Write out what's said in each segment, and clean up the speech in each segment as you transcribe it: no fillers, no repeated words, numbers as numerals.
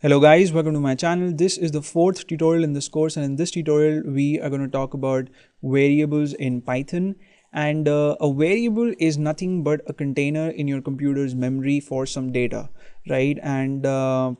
Hello guys, welcome to my channel. This is the fourth tutorial in this course, and in this tutorial we are going to talk about variables in Python. And a variable is nothing but a container in your computer's memory for some data, right? And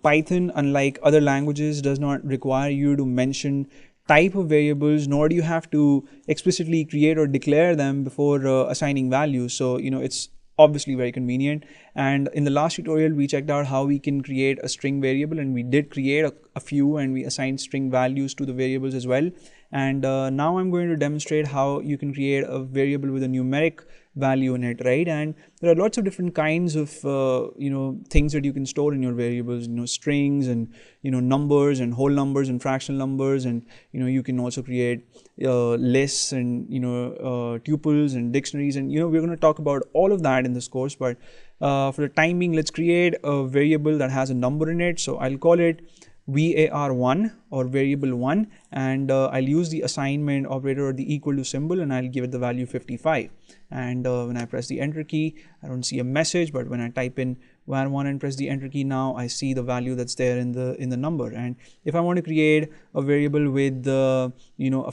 Python, unlike other languages, does not require you to mention type of variables, nor do you have to explicitly create or declare them before assigning values. So it's obviously very convenient. And in the last tutorial we checked out how we can create a string variable, and we did create a few, and we assigned string values to the variables as well. And now I'm going to demonstrate how you can create a variable with a numeric value in it, right? And there are lots of different kinds of things that you can store in your variables, strings and numbers and whole numbers and fractional numbers, and you can also create lists and tuples and dictionaries, and we're going to talk about all of that in this course. But for the time being, let's create a variable that has a number in it. So I'll call it var1 or variable 1, and I'll use the assignment operator or the equal to symbol, and I'll give it the value 55. And when I press the enter key, I don't see a message, but when I type in var1 and press the enter key, now I see the value that's there in the number. And if I want to create a variable with a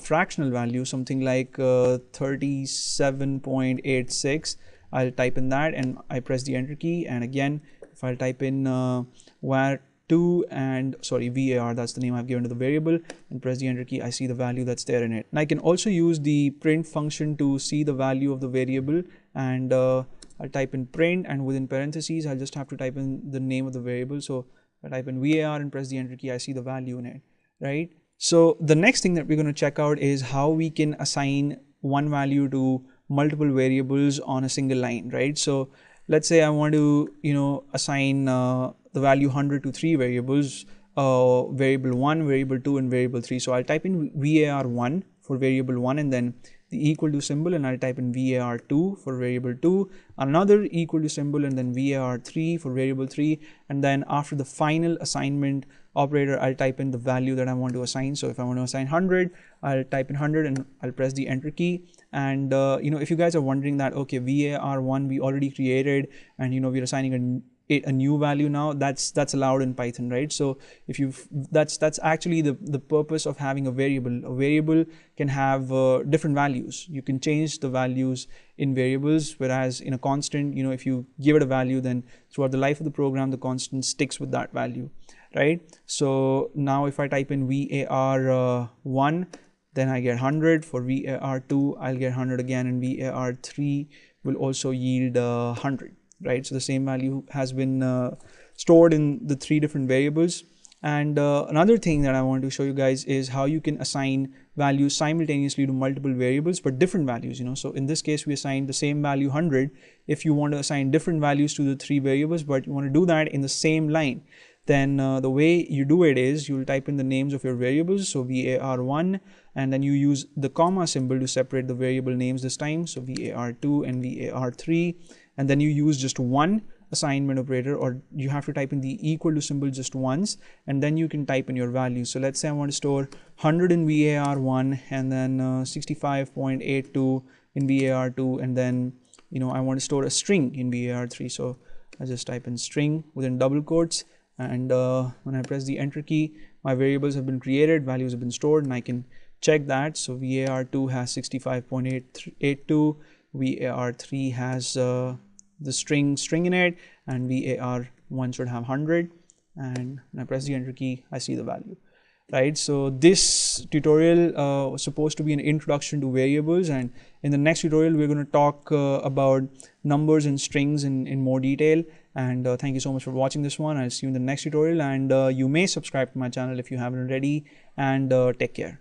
fractional value, something like 37.86, I'll type in that and I press the enter key. And again, if I type in var2 and var, that's the name I've given to the variable, and press the enter key, I see the value that's there in it. And I can also use the print function to see the value of the variable, and I'll type in print, and within parentheses I'll just have to type in the name of the variable. So I type in var and press the enter key, I see the value in it, right? So the next thing that we're going to check out is how we can assign one value to multiple variables on a single line, right? So let's say I want to assign the value 100 to three variables, variable 1, variable 2, and variable 3. So I'll type in var1 for variable 1, and then the equal to symbol, and I'll type in var2 for variable 2, another equal to symbol, and then var3 for variable 3. And then after the final assignment operator, I'll type in the value that I want to assign. So if I want to assign 100, I'll type in 100 and I'll press the enter key. And if you guys are wondering that, okay, var1 we already created, and we're assigning a new value now, that's allowed in Python, right? So if that's actually the purpose of having a variable. A variable can have different values. You can change the values in variables, whereas in a constant, if you give it a value, then throughout the life of the program the constant sticks with that value, right? So now if I type in var1, then I get 100. For var2 I'll get 100 again, and var3 will also yield 100. Right, so the same value has been stored in the three different variables. And another thing that I want to show you guys is how you can assign values simultaneously to multiple variables, but different values. So in this case we assigned the same value 100. If you want to assign different values to the three variables, but you want to do that in the same line, then the way you do it is you'll type in the names of your variables. So var1, and then you use the comma symbol to separate the variable names this time. So var2 and var3, and then you use just one assignment operator, or you have to type in the equal to symbol just once, and then you can type in your values. So let's say I want to store 100 in var1, and then 65.82 in var2, and then I want to store a string in var3. So I just type in string within double quotes, and when I press the enter key, my variables have been created, values have been stored, and I can check that. So var2 has 65.82, var3 has the string in it, and var1 should have 100, and when I press the enter key, I see the value, right? So this tutorial was supposed to be an introduction to variables, and in the next tutorial we're going to talk about numbers and strings in more detail. And thank you so much for watching this one. I'll see you in the next tutorial, and you may subscribe to my channel if you haven't already, and take care.